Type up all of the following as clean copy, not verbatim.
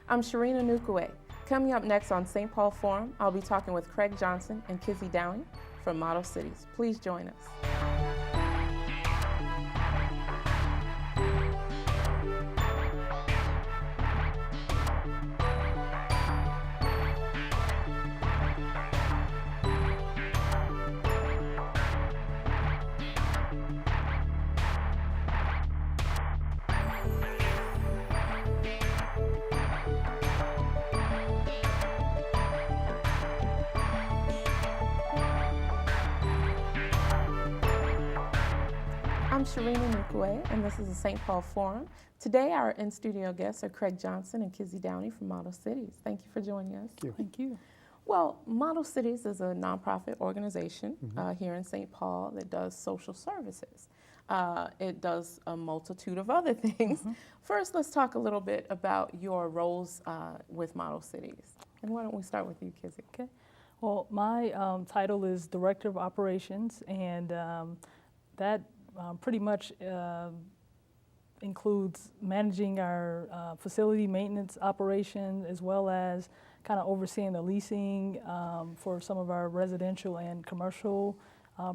I'm Sherine Onukwuwe. Coming up next on St. Paul Forum, I'll be talking with Craig Johnson and Kizzy Downie from Model Cities. Please join us. I'm Sherine Onukwuwe, and this is the St. Paul Forum. Today, our in-studio guests are Craig Johnson and Kizzy Downie from Model Cities. Thank you for joining us. Thank you. Thank you. Well, Model Cities is a nonprofit organization here in St. Paul that does social services. It does a multitude of other things. First, let's talk a little bit about your roles with Model Cities. And why don't we start with you, Kizzy? Okay. Well, my title is Director of Operations, and that pretty much includes managing our facility maintenance operation, as well as kind of overseeing the leasing for some of our residential and commercial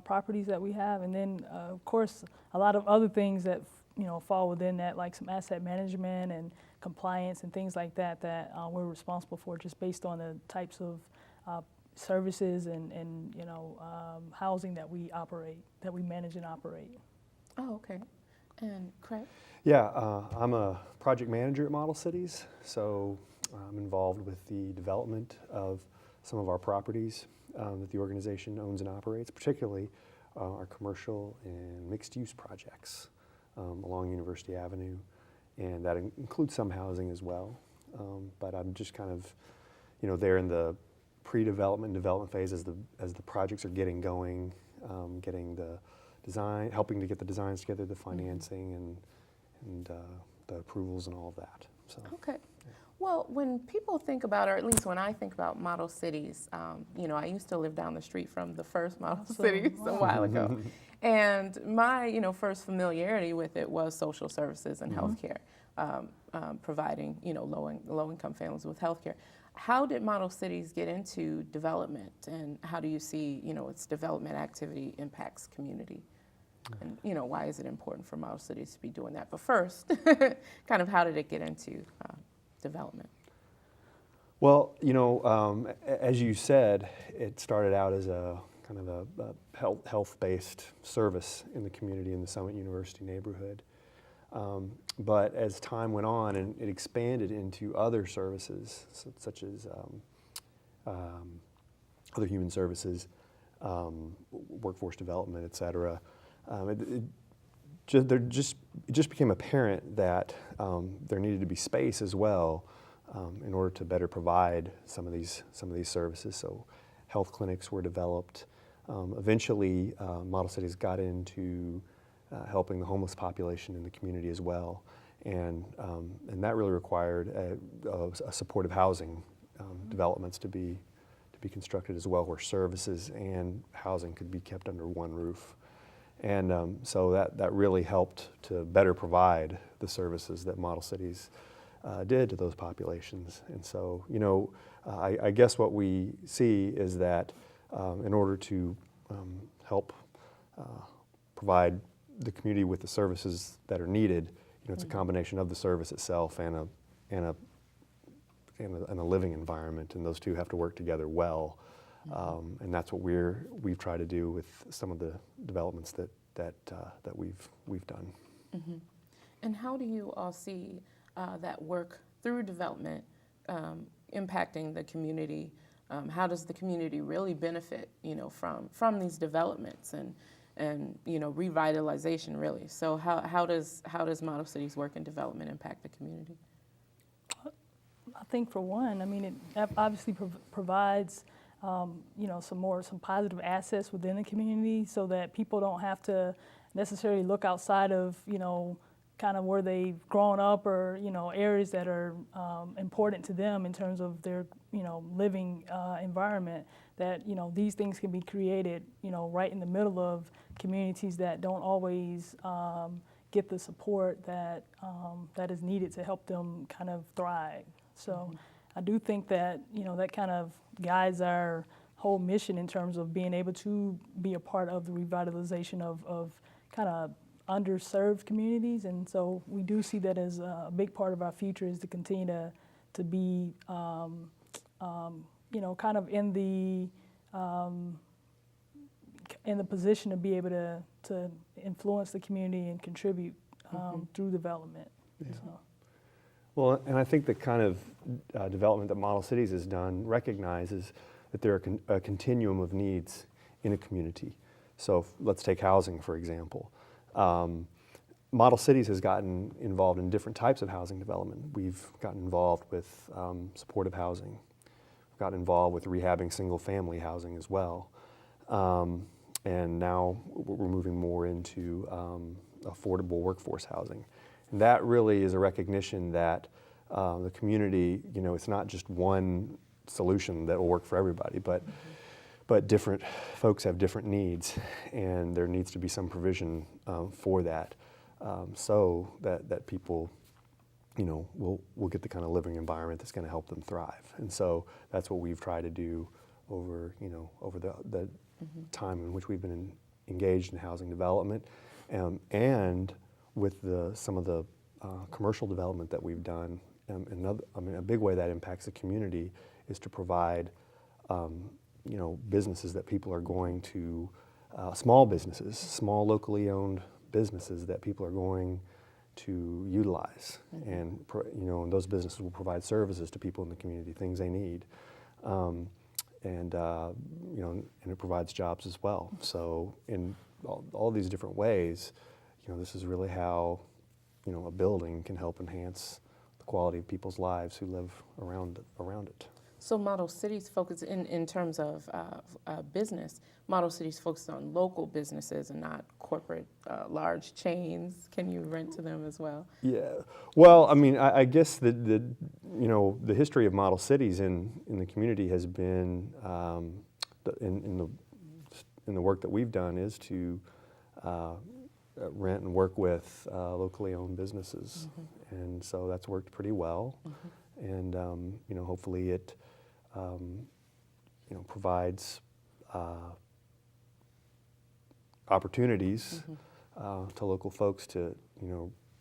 properties that we have. And then, of course, a lot of other things that fall within that, like some asset management and compliance and things like that, that we're responsible for, just based on the types of services and housing that we operate, that we manage and operate. Oh, okay. And Craig? Yeah, I'm a project manager at Model Cities, so I'm involved with the development of some of our properties that the organization owns and operates, particularly our commercial and mixed-use projects along University Avenue, and that includes some housing as well. But I'm just kind of, there in the pre-development and development phase as the projects are getting going, getting the design, helping to get the designs together, the financing, and the approvals and all of that. So. Okay. Well, when people think about, or at least when I think about Model Cities, I used to live down the street from the first Model Cities a while ago. And my, first familiarity with it was social services and healthcare, providing, low-income families with healthcare. How did Model Cities get into development, and how do you see, its development activity impacts community? And, why is it important for Model Cities to be doing that? But first, kind of how did it get into development? Well, as you said, it started out as a kind of a health-based service in the community in the Summit University neighborhood. But as time went on, and it expanded into other services, such as other human services, workforce development, et cetera, it just became apparent that there needed to be space as well in order to better provide some of these services. So health clinics were developed. Eventually, Model Cities got into helping the homeless population in the community as well, and that really required a supportive housing developments to be constructed as well, where services and housing could be kept under one roof. And so that really helped to better provide the services that Model Cities did to those populations. And so, I guess what we see is that in order to help provide the community with the services that are needed, it's a combination of the service itself and a living environment, and those two have to work together well. And that's what we've tried to do with some of the developments that we've done. And how do you all see that work through development impacting the community? How does the community really benefit, from these developments and revitalization, really? So how does Model Cities work and development impact the community? I think for one, it obviously provides some positive assets within the community, so that people don't have to necessarily look outside of kind of where they've grown up, or areas that are important to them in terms of their living environment. That these things can be created right in the middle of communities that don't always get the support that is needed to help them kind of thrive. So I do think that, that kind of guides our whole mission in terms of being able to be a part of the revitalization of kind of underserved communities. And so we do see that as a big part of our future is to continue to be, kind of in the position to be able to influence the community and contribute through development. Yeah. So. Well, and I think the kind of development that Model Cities has done recognizes that there are a continuum of needs in a community. So let's take housing, for example. Model Cities has gotten involved in different types of housing development. We've gotten involved with supportive housing. We've gotten involved with rehabbing single-family housing as well. And now we're moving more into affordable workforce housing. And that really is a recognition that the community, it's not just one solution that will work for everybody, but different folks have different needs, and there needs to be some provision for that, so that people, will get the kind of living environment that's going to help them thrive. And so that's what we've tried to do over the time in which we've been engaged in housing development, and with some of the commercial development that we've done. A big way that impacts the community is to provide, businesses that people are going to, small businesses, small locally owned businesses that people are going to utilize, and and those businesses will provide services to people in the community, things they need, and it provides jobs as well. So in all these different ways, this is really how a building can help enhance the quality of people's lives who live around it. So Model Cities focus in terms of business. Model Cities focus on local businesses and not corporate large chains. Can you rent to them as well? Yeah. Well, I guess the history of Model Cities in the community has been in the work that we've done is to rent and work with locally owned businesses, and so that's worked pretty well. And hopefully it provides opportunities to local folks to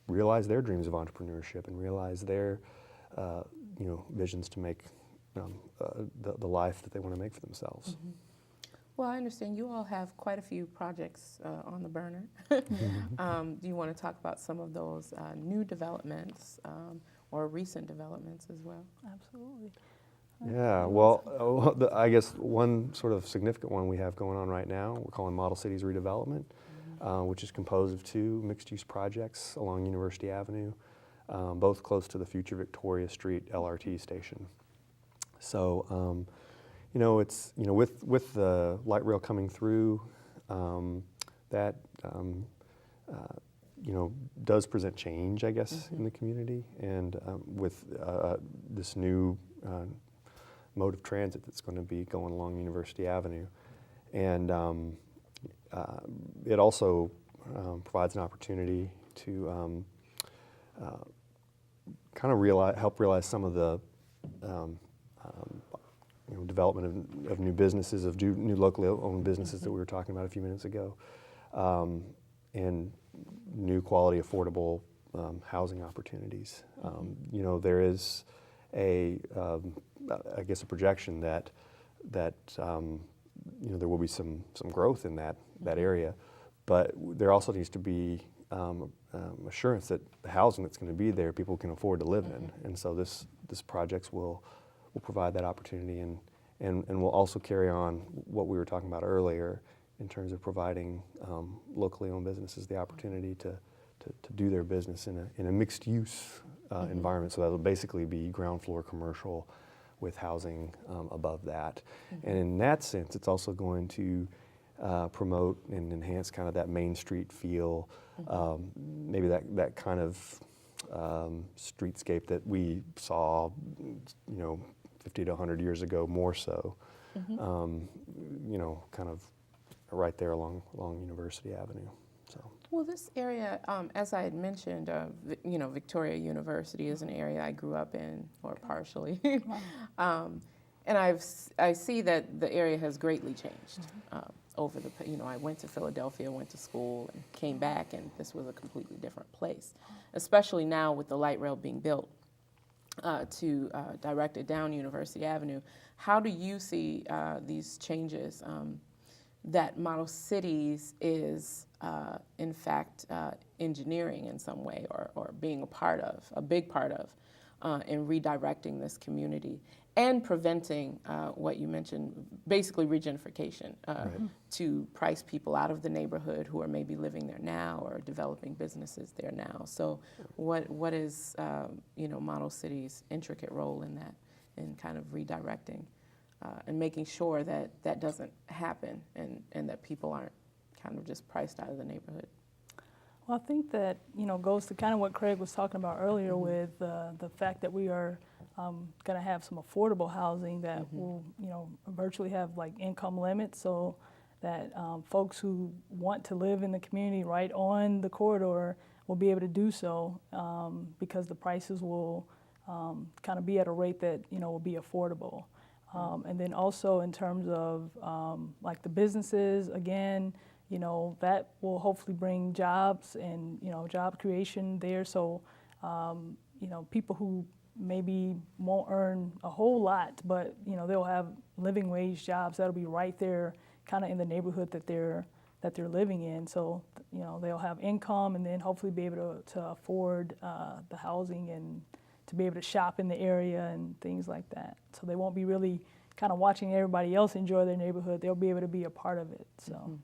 realize their dreams of entrepreneurship and realize their visions to make the life that they want to make for themselves. Well, I understand you all have quite a few projects on the burner. Do you want to talk about some of those new developments or recent developments as well? Absolutely. Yeah, well, I guess one sort of significant one we have going on right now, we're calling Model Cities Redevelopment, which is composed of 2 mixed-use projects along University Avenue, both close to the future Victoria Street LRT station. So, it's with the light rail coming through, that does present change, I guess, in the community, and with this new mode of transit that's going to be going along University Avenue, and it also provides an opportunity to kind of help realize some of the development of new businesses, of new locally owned businesses that we were talking about a few minutes ago, and new quality, affordable housing opportunities. There is I guess a projection that there will be some growth in that area, but there also needs to be assurance that the housing that's going to be there, people can afford to live in, and so this projects will provide that opportunity, and will also carry on what we were talking about earlier in terms of providing locally owned businesses the opportunity to do their business in a mixed use environment. So that'll basically be ground floor commercial with housing above that. And in that sense, it's also going to promote and enhance kind of that Main Street feel, maybe that kind of streetscape that we saw, 50 to 100 years ago, more so, kind of right there along University Avenue. So. Well, this area, as I had mentioned, Victoria University is an area I grew up in, or partially. And I see that the area has greatly changed over the, I went to Philadelphia, went to school, and came back, and this was a completely different place, especially now with the light rail being built to direct it down University Avenue. How do you see these changes that Model Cities is, in fact, engineering in some way or being a big part of, in redirecting this community and preventing what you mentioned, basically regentrification, to price people out of the neighborhood who are maybe living there now or developing businesses there now. So what is, Model Cities' intricate role in that, in kind of redirecting and making sure that that doesn't happen and that people aren't kind of just priced out of the neighborhood? Well, I think that, goes to kind of what Craig was talking about earlier with the fact that we are going to have some affordable housing that will, virtually have like income limits, so that folks who want to live in the community right on the corridor will be able to do so because the prices will kind of be at a rate that, will be affordable. And then also in terms of like the businesses, again, that will hopefully bring jobs and, job creation there. So, people who maybe won't earn a whole lot, but, they'll have living wage jobs that'll be right there kind of in the neighborhood that they're living in. So, they'll have income and then hopefully be able to afford the housing and to be able to shop in the area and things like that. So they won't be really kind of watching everybody else enjoy their neighborhood. They'll be able to be a part of it. So.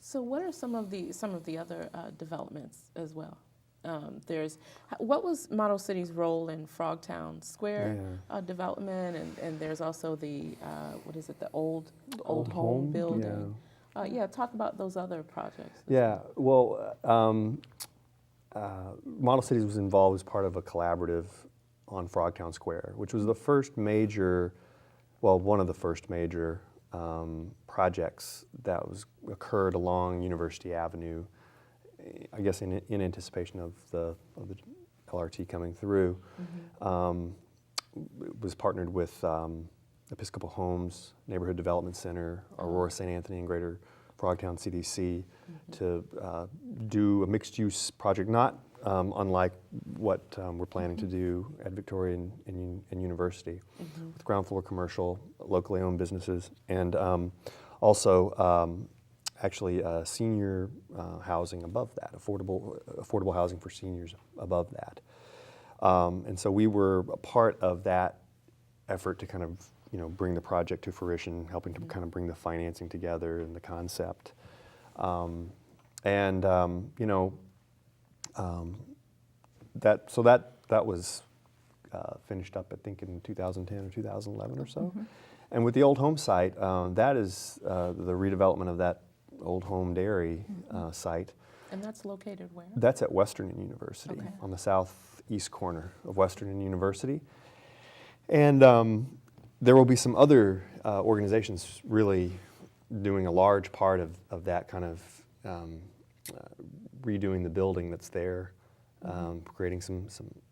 So what are some of the other developments as well? What was Model City's role in Frogtown Square development, and there's also the the old home building. Talk about those other projects. Yeah, well, Model Cities was involved as part of a collaborative on Frogtown Square, which was the first major, one of the first major projects that occurred along University Avenue, I guess in anticipation of the LRT coming through. It was partnered with Episcopal Homes, Neighborhood Development Center, Aurora St. Anthony, and Greater Frogtown CDC to do a mixed-use project, not unlike what we're planning to do at Victoria and University, with ground floor commercial, locally owned businesses, and also actually senior housing above that, affordable housing for seniors above that. And so we were a part of that effort to kind of bring the project to fruition, helping to kind of bring the financing together and the concept. That was finished up, I think, in 2010 or 2011 or so. And with the old home site, that is the redevelopment of that old home dairy site. And that's located where? That's at Western and University, on the southeast corner of Western and University. And there will be some other organizations really doing a large part of that kind of redoing the building that's there, creating some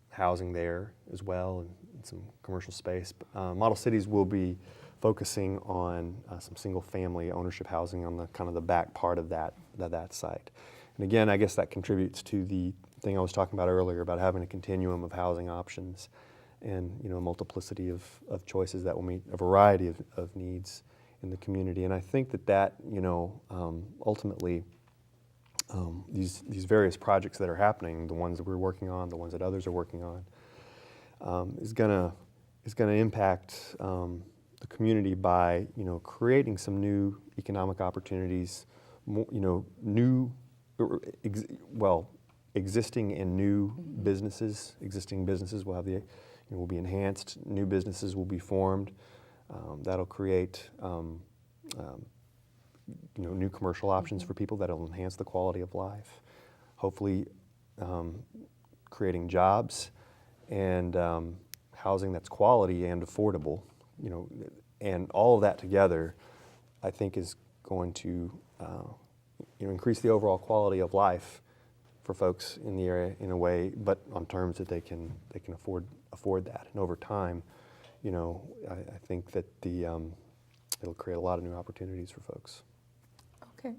housing there as well, and some commercial space. Model Cities will be focusing on some single-family ownership housing on the kind of the back part of that site. And again, I guess that contributes to the thing I was talking about earlier about having a continuum of housing options and a multiplicity of choices that will meet a variety of needs in the community. And I think that ultimately these various projects that are happening, the ones that we're working on, the ones that others are working on, is gonna impact the community by creating some new economic opportunities, existing and new businesses. Existing businesses will have will be enhanced. New businesses will be formed. That'll create new commercial options for people that'll enhance the quality of life. Hopefully, creating jobs and housing that's quality and affordable. And all of that together, I think, is going to increase the overall quality of life for folks in the area in a way, but on terms that they can afford that. And over time, I think that it'll create a lot of new opportunities for folks. Okay.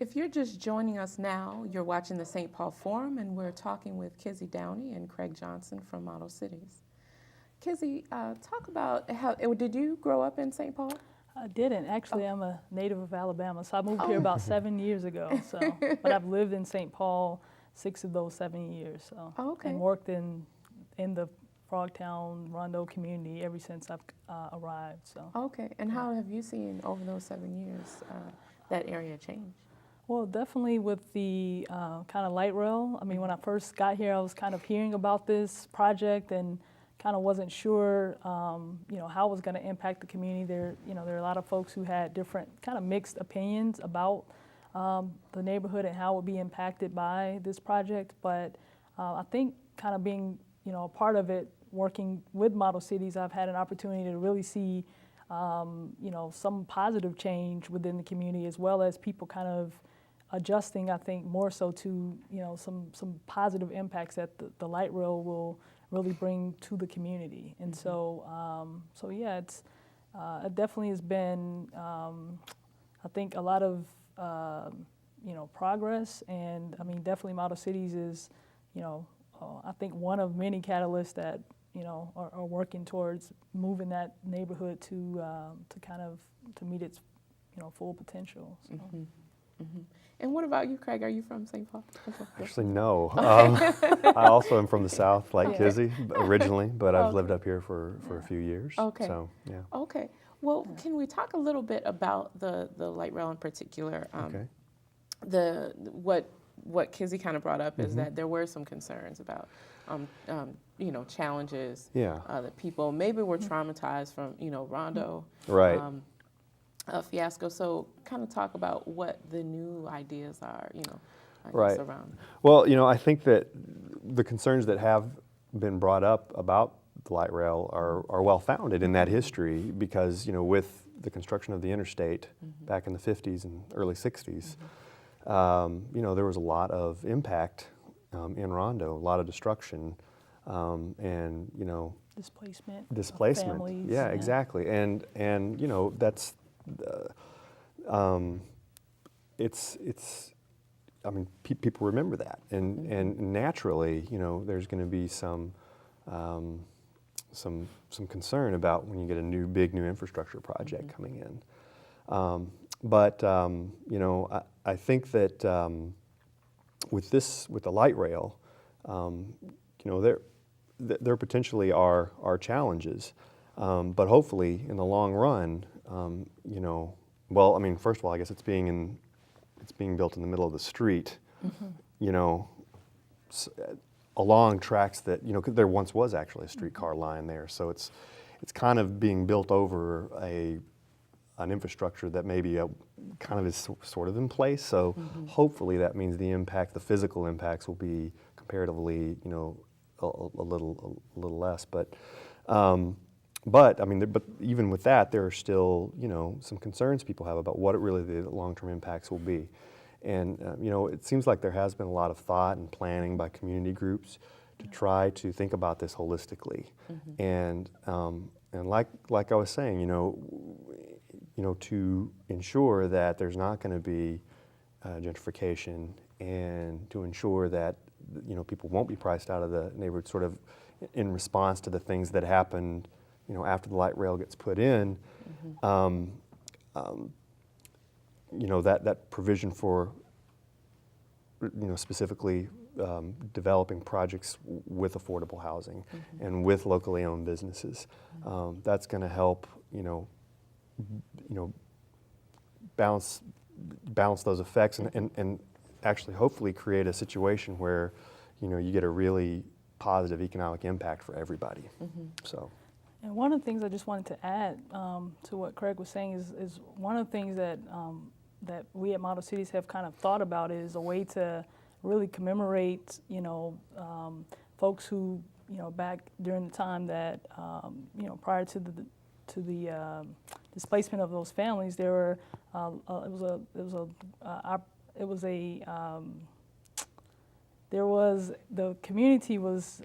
If you're just joining us now, you're watching the St. Paul Forum, and we're talking with Kizzy Downie and Craig Johnson from Model Cities. Kizzy, talk about did you grow up in St. Paul? I didn't. Actually, I'm a native of Alabama, so I moved here about 7 years ago. But I've lived in St. Paul 6 of those 7 years. So, okay. And worked in the Frogtown, Rondo community ever since I've arrived. So. Okay. And how have you seen over those 7 years that area change? Well, definitely with the kind of light rail. I mean, when I first got here, I was kind of hearing about this project and kind of wasn't sure, how it was going to impact the community. There are a lot of folks who had different kind of mixed opinions about the neighborhood and how it would be impacted by this project. But I think kind of being, a part of it, working with Model Cities, I've had an opportunity to really see, some positive change within the community, as well as people kind of adjusting, I think, more so to, some positive impacts that the light rail will really bring to the community. And so, yeah, it definitely has been, I think, a lot of, progress. And I mean, definitely Model Cities is, I think one of many catalysts that, are working towards moving that neighborhood to meet its, full potential. So. Mm-hmm. Mm-hmm. And what about you, Craig? Are you from St. Paul? Actually, no. I also am from the South, like Kizzy, originally, but I've lived up here for a few years. Okay. So, yeah. Okay. Well, can we talk a little bit about the light rail in particular? Okay. What Kizzy kind of brought up is that there were some concerns about, challenges. Yeah. That people maybe were traumatized from, Rondo. Right. Fiasco. So kind of talk about what the new ideas are, Right. around. Well, I think that the concerns that have been brought up about the light rail are well founded in that history because, with the construction of the interstate back in the 50s and early 60s, there was a lot of impact in Rondo, a lot of destruction, and displacement. Families, yeah, exactly. And that's it's. I mean, people remember that, and naturally, there's going to be some concern about when you get a big new infrastructure project coming in. But I think that with the light rail, there potentially are challenges, but hopefully in the long run, well, I mean, first of all, I guess it's being built in the middle of the street, along tracks that 'cause there once was actually a streetcar line there, so it's kind of being built over an infrastructure that maybe kind of is sort of in place. So hopefully that means the physical impacts will be comparatively, a little less. But I mean, but even with that, there are still, some concerns people have about what really the long-term impacts will be. And, it seems like there has been a lot of thought and planning by community groups to try to think about this holistically. And like I was saying, to ensure that there's not going to be gentrification and to ensure that, people won't be priced out of the neighborhood sort of in response to the things that happened after the light rail gets put in, that provision for, specifically developing projects with affordable housing and with locally owned businesses. That's going to help, balance those effects and actually hopefully create a situation where, you get a really positive economic impact for everybody. So. And one of the things I just wanted to add to what Craig was saying is one of the things that we at Model Cities have kind of thought about is a way to really commemorate, folks who, back during the time that, prior to displacement of those families, there were the community was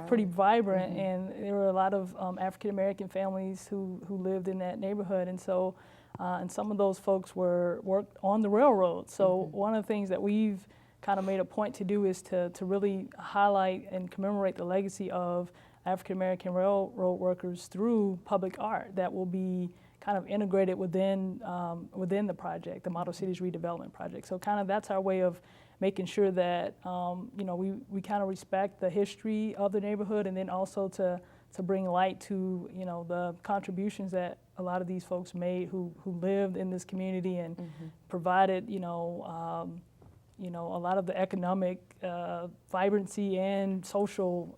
pretty vibrant, and there were a lot of African American families who lived in that neighborhood, and so and some of those folks worked on the railroad. So one of the things that we've kind of made a point to do is to really highlight and commemorate the legacy of African American railroad workers through public art that will be kind of integrated within the project, the Model Cities Redevelopment Project. So kind of that's our way of making sure that we kind of respect the history of the neighborhood, and then also to bring light to the contributions that a lot of these folks made who lived in this community and provided a lot of the economic vibrancy and social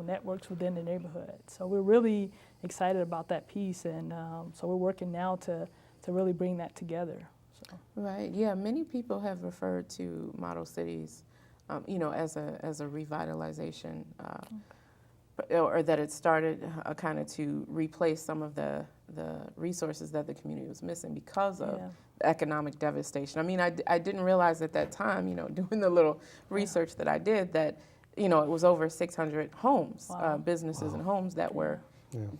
networks within the neighborhood. So we're really excited about that piece, and so we're working now to really bring that together. So. Right. Yeah. Many people have referred to model cities, as a revitalization, or that it started kind of to replace some of the resources that the community was missing because of economic devastation. I mean, I didn't realize at that time, doing the little research that I did, that it was over 600 homes, businesses and homes that were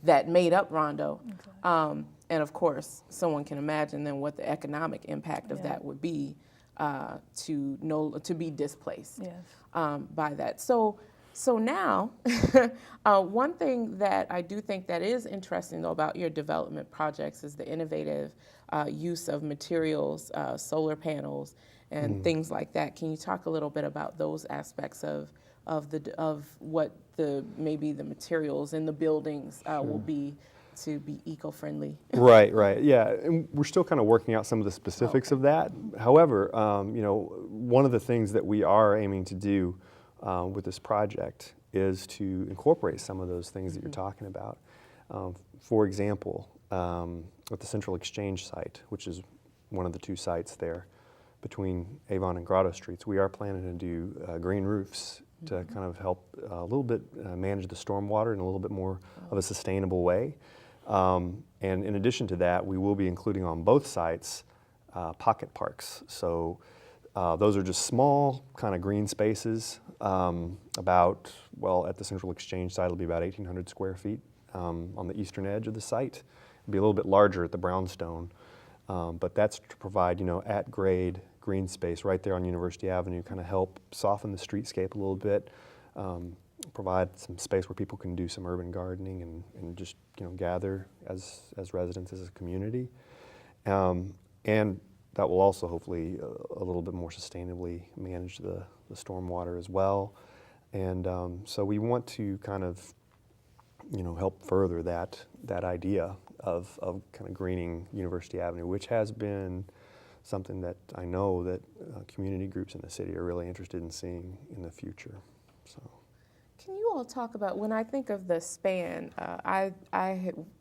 that made up Rondo. Exactly. And of course, someone can imagine then what the economic impact of that would be to be displaced by that. So now, one thing that I do think that is interesting though about your development projects is the innovative use of materials, solar panels, and things like that. Can you talk a little bit about those aspects of what maybe the materials in the buildings will be to be eco-friendly? Right, yeah, and we're still kind of working out some of the specifics of that. However, one of the things that we are aiming to do with this project is to incorporate some of those things that you're talking about. For example, at the Central Exchange site, which is one of the two sites there between Avon and Grotto Streets, we are planning to do green roofs to kind of help a little bit manage the stormwater in a little bit more of a sustainable way. And in addition to that, we will be including on both sites pocket parks. So those are just small kind of green spaces, at the Central Exchange site, it'll be about 1,800 square feet on the eastern edge of the site. It'll be a little bit larger at the brownstone, but that's to provide, at grade green space right there on University Avenue, kind of help soften the streetscape a little bit, provide some space where people can do some urban gardening and just, gather as residents, as a community. And that will also hopefully a little bit more sustainably manage the stormwater as well. And so we want to kind of, help further that idea of kind of greening University Avenue, which has been something that I know that community groups in the city are really interested in seeing in the future. So. Can you all talk about, when I think of the span, I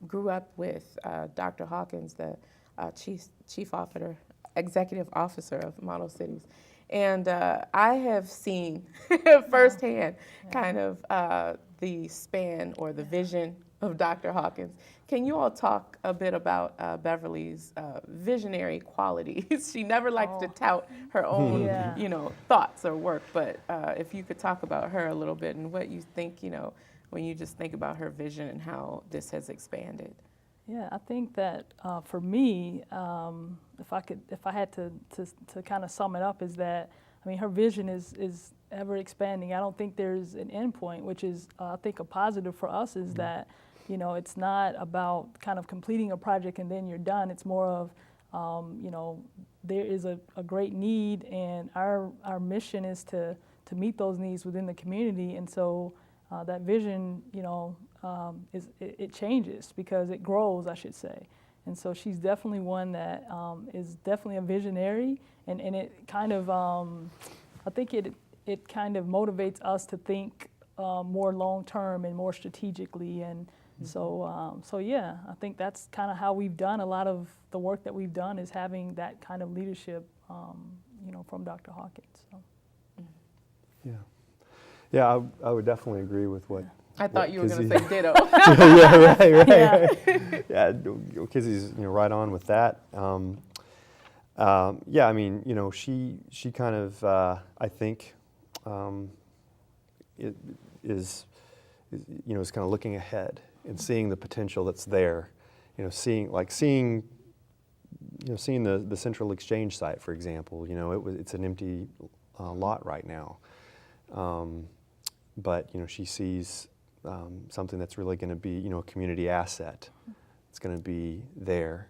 grew up with Dr. Hawkins, the chief executive officer of Model Cities. And I have seen firsthand kind of the span or the vision of Dr. Hawkins. Can you all talk a bit about Beverly's visionary qualities? She never liked to tout her own, thoughts or work, but if you could talk about her a little bit and what you think, when you just think about her vision and how this has expanded. Yeah, I think that for me, if I had to kind of sum it up, is that her vision is ever expanding. I don't think there's an end point, which is I think a positive for us is that it's not about kind of completing a project and then you're done. It's more of there is a great need, and our mission is to meet those needs within the community, and so that vision it changes because it grows, I should say. And so she's definitely one that is definitely a visionary, and it kind of, I think it kind of motivates us to think more long-term and more strategically. And so yeah, I think that's kind of how we've done a lot of the work that we've done, is having that kind of leadership, from Dr. Hawkins. So. Yeah, I would definitely agree with what I thought you were going Kizzy- to say ditto. Yeah, right. Yeah. Yeah, Kizzy's right on with that. Yeah, I mean, she kind of I think it is kind of looking ahead and seeing the potential that's there. Seeing the Central Exchange site, for example. It's an empty lot right now, but she sees something that's really going to be a community asset. It's going to be there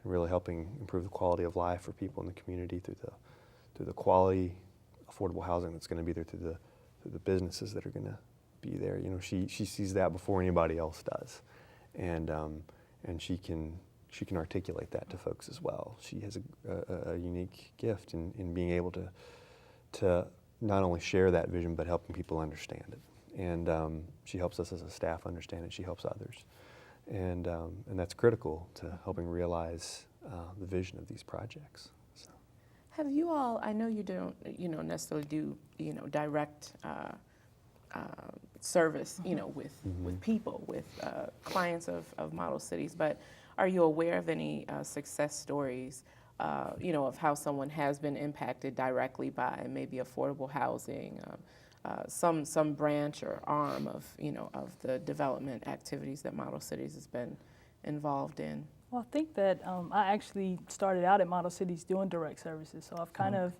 and really helping improve the quality of life for people in the community through the quality, affordable housing that's going to be there through the businesses that are going to be there. She sees that before anybody else does, and she can articulate that to folks as well. She has a unique gift in being able to not only share that vision but helping people understand it. And she helps us as a staff understand it. She helps others, and that's critical to helping realize the vision of these projects. So. Have you all, I know you don't, necessarily do, direct service, with people, with clients of model cities, but are you aware of any success stories, of how someone has been impacted directly by maybe affordable housing, some branch or arm of, of the development activities that Model Cities has been involved in? Well, I think that I actually started out at Model Cities doing direct services, so I've kind of,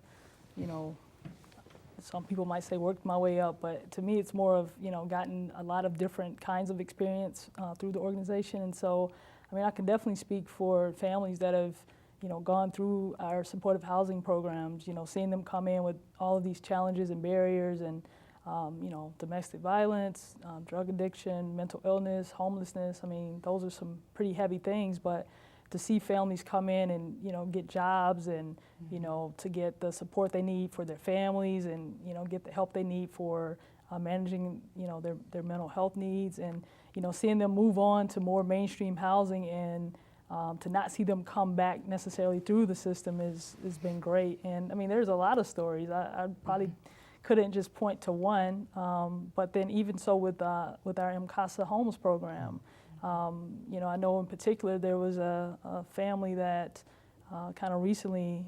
some people might say worked my way up, but to me it's more of, gotten a lot of different kinds of experience through the organization. And so, I mean, I can definitely speak for families that have, gone through our supportive housing programs, seeing them come in with all of these challenges and barriers and, domestic violence, drug addiction, mental illness, homelessness. I mean, those are some pretty heavy things, but to see families come in and, get jobs and, to get the support they need for their families and, get the help they need for managing, their mental health needs and, seeing them move on to more mainstream housing and to not see them come back necessarily through the system has been great. And I mean, there's a lot of stories. I probably couldn't just point to one, but then even so with our MCASA homes program, I know in particular there was a family that kind of recently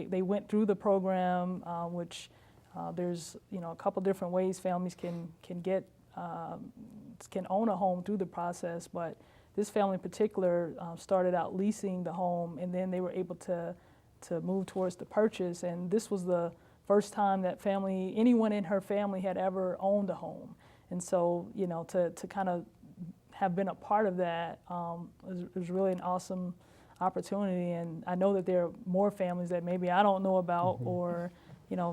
they went through the program, which there's a couple different ways families can own a home through the process, but this family in particular started out leasing the home, and then they were able to move towards the purchase. And this was the first time that anyone in her family had ever owned a home. And so, to kind of have been a part of that was really an awesome opportunity. And I know that there are more families that maybe I don't know about or,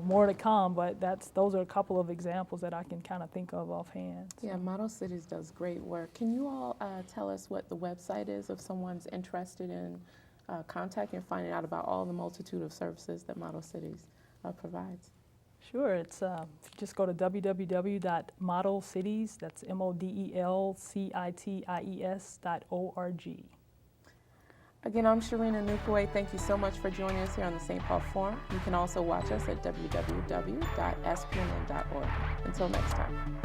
more to come, but those are a couple of examples that I can kind of think of offhand. So. Yeah, Model Cities does great work. Can you all tell us what the website is if someone's interested in contacting and finding out about all the multitude of services that Model Cities provides? Sure, it's if you just go to www.modelcities, that's modelcities.org. Again, I'm Sherine Onukwuwe. Thank you so much for joining us here on the St. Paul Forum. You can also watch us at www.spnn.org. Until next time.